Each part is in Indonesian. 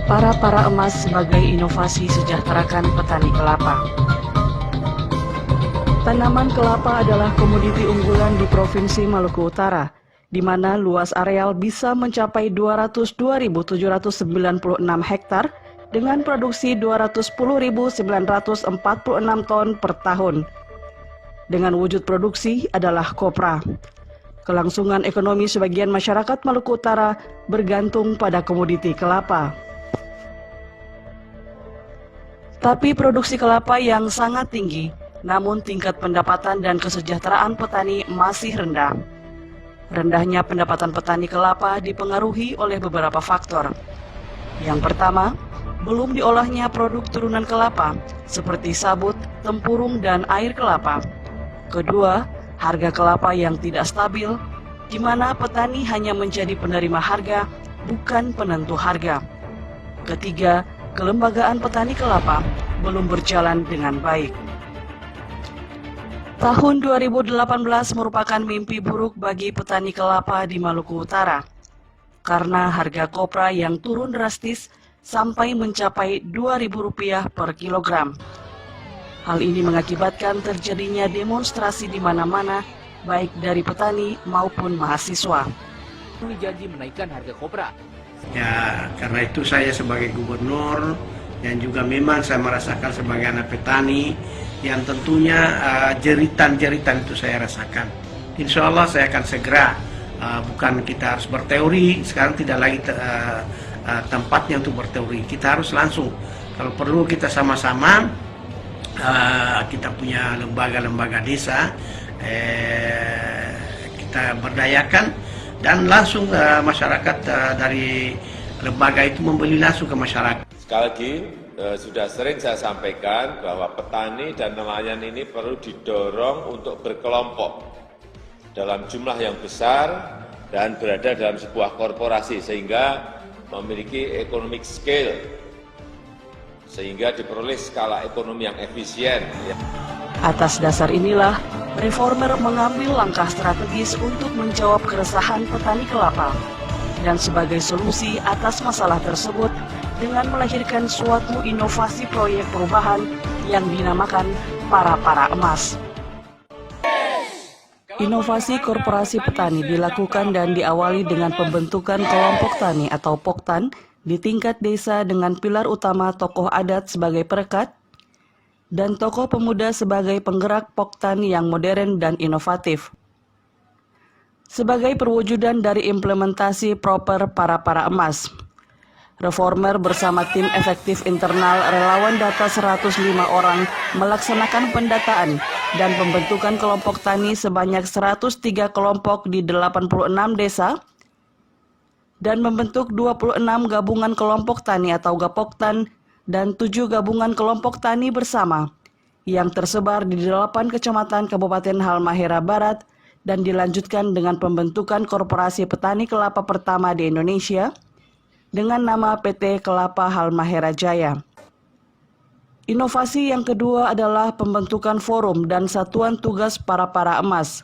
Para emas sebagai inovasi sejahterakan petani kelapa. Tanaman kelapa adalah komoditi unggulan di Provinsi Maluku Utara, di mana luas areal bisa mencapai 202.796 hektar dengan produksi 210.946 ton per tahun. Dengan wujud produksi adalah kopra. Kelangsungan ekonomi sebagian masyarakat Maluku Utara bergantung pada komoditi kelapa. Tapi produksi kelapa yang sangat tinggi, namun tingkat pendapatan dan kesejahteraan petani masih rendah. Rendahnya pendapatan petani kelapa dipengaruhi oleh beberapa faktor. Yang pertama, belum diolahnya produk turunan kelapa seperti sabut, tempurung, dan air kelapa. Kedua, harga kelapa yang tidak stabil, di mana petani hanya menjadi penerima harga, bukan penentu harga. Ketiga, kelembagaan petani kelapa belum berjalan dengan baik. Tahun 2018 merupakan mimpi buruk bagi petani kelapa di Maluku Utara, karena harga kopra yang turun drastis sampai mencapai Rp2.000 per kilogram. Hal ini mengakibatkan terjadinya demonstrasi di mana-mana, baik dari petani maupun mahasiswa. Janji menaikkan harga kopra. Ya, karena itu saya sebagai gubernur dan juga memang saya merasakan sebagai anak petani yang tentunya jeritan-jeritan itu saya rasakan. Insya Allah saya akan segera, bukan kita harus berteori, sekarang tidak lagi tempatnya untuk berteori. Kita harus langsung, kalau perlu kita sama-sama, kita punya lembaga-lembaga desa, kita berdayakan, dan langsung masyarakat dari lembaga itu membeli langsung ke masyarakat. Sekali lagi, sudah sering saya sampaikan bahwa petani dan nelayan ini perlu didorong untuk berkelompok dalam jumlah yang besar dan berada dalam sebuah korporasi sehingga memiliki economic scale, sehingga diperoleh skala ekonomi yang efisien. Atas dasar inilah, reformer mengambil langkah strategis untuk menjawab keresahan petani kelapa. Dan sebagai solusi atas masalah tersebut, dengan melahirkan suatu inovasi proyek perubahan yang dinamakan Para Emas. Inovasi korporasi petani dilakukan dan diawali dengan pembentukan kelompok tani atau Poktan di tingkat desa dengan pilar utama tokoh adat sebagai perekat dan tokoh pemuda sebagai penggerak Poktan yang modern dan inovatif. Sebagai perwujudan dari implementasi proper Para Emas, reformer bersama tim efektif internal relawan data 105 orang melaksanakan pendataan dan pembentukan kelompok tani sebanyak 103 kelompok di 86 desa dan membentuk 26 gabungan kelompok tani atau Gapoktan dan 7 gabungan kelompok tani bersama yang tersebar di 8 kecamatan Kabupaten Halmahera Barat dan dilanjutkan dengan pembentukan korporasi petani kelapa pertama di Indonesia dengan nama PT Kelapa Halmahera Jaya. Inovasi yang kedua adalah pembentukan forum dan satuan tugas Para Emas.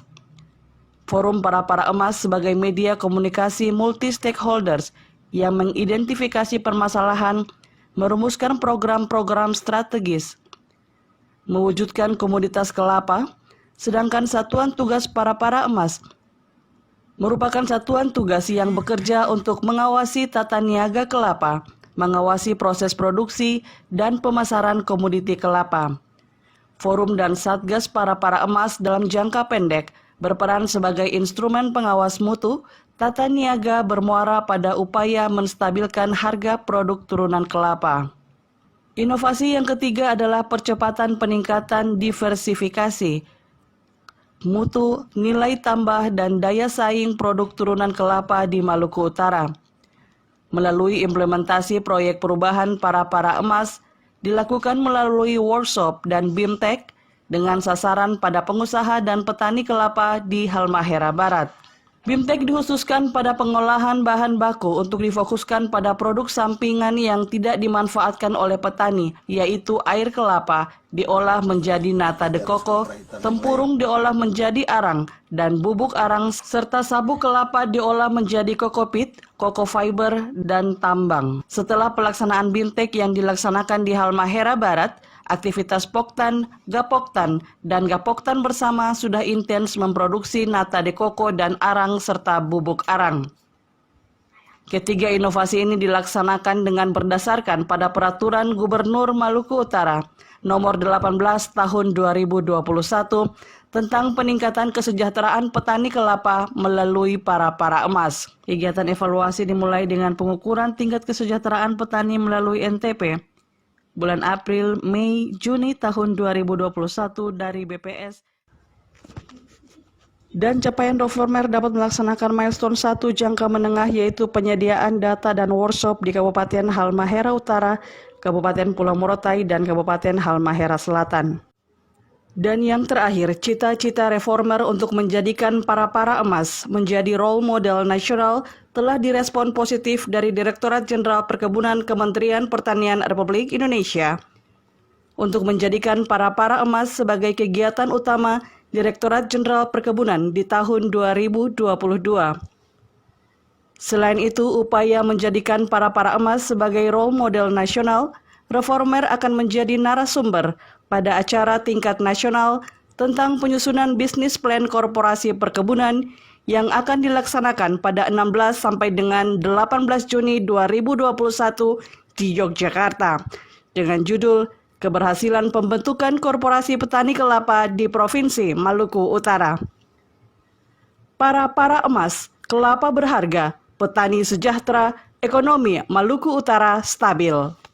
Forum Para Emas sebagai media komunikasi multi-stakeholders yang mengidentifikasi permasalahan, merumuskan program-program strategis, mewujudkan komoditas kelapa, sedangkan satuan tugas Para Emas merupakan satuan tugas yang bekerja untuk mengawasi tata niaga kelapa, mengawasi proses produksi dan pemasaran komoditi kelapa. Forum dan Satgas Para Emas dalam jangka pendek berperan sebagai instrumen pengawas mutu, tata niaga bermuara pada upaya menstabilkan harga produk turunan kelapa. Inovasi yang ketiga adalah percepatan peningkatan diversifikasi, mutu, nilai tambah, dan daya saing produk turunan kelapa di Maluku Utara. Melalui implementasi proyek perubahan Para Emas, dilakukan melalui workshop dan BIMTEK dengan sasaran pada pengusaha dan petani kelapa di Halmahera Barat. BIMTEK dikhususkan pada pengolahan bahan baku untuk difokuskan pada produk sampingan yang tidak dimanfaatkan oleh petani, yaitu air kelapa diolah menjadi nata de coco, tempurung diolah menjadi arang, dan bubuk arang serta sabuk kelapa diolah menjadi kokopit, koko fiber, dan tambang. Setelah pelaksanaan bintek yang dilaksanakan di Halmahera Barat, aktivitas Poktan, Gapoktan, dan Gapoktan bersama sudah intens memproduksi nata de coco dan arang serta bubuk arang. Ketiga inovasi ini dilaksanakan dengan berdasarkan pada Peraturan Gubernur Maluku Utara Nomor 18 Tahun 2021 tentang peningkatan kesejahteraan petani kelapa melalui para emas. Kegiatan evaluasi dimulai dengan pengukuran tingkat kesejahteraan petani melalui NTP bulan April, Mei, Juni tahun 2021 dari BPS. Dan capaian Reformer dapat melaksanakan milestone 1 jangka menengah, yaitu penyediaan data dan workshop di Kabupaten Halmahera Utara, Kabupaten Pulau Morotai, dan Kabupaten Halmahera Selatan. Dan yang terakhir, cita-cita Reformer untuk menjadikan para emas menjadi role model nasional telah direspon positif dari Direktorat Jenderal Perkebunan Kementerian Pertanian Republik Indonesia. Untuk menjadikan para emas sebagai kegiatan utama Direktorat Jenderal Perkebunan di tahun 2022. Selain itu, upaya menjadikan para emas sebagai role model nasional, Reformer akan menjadi narasumber pada acara tingkat nasional tentang penyusunan bisnis plan korporasi perkebunan yang akan dilaksanakan pada 16 sampai dengan 18 Juni 2021 di Yogyakarta dengan judul Keberhasilan Pembentukan Korporasi Petani Kelapa di Provinsi Maluku Utara. Para emas, kelapa berharga, petani sejahtera, ekonomi Maluku Utara stabil.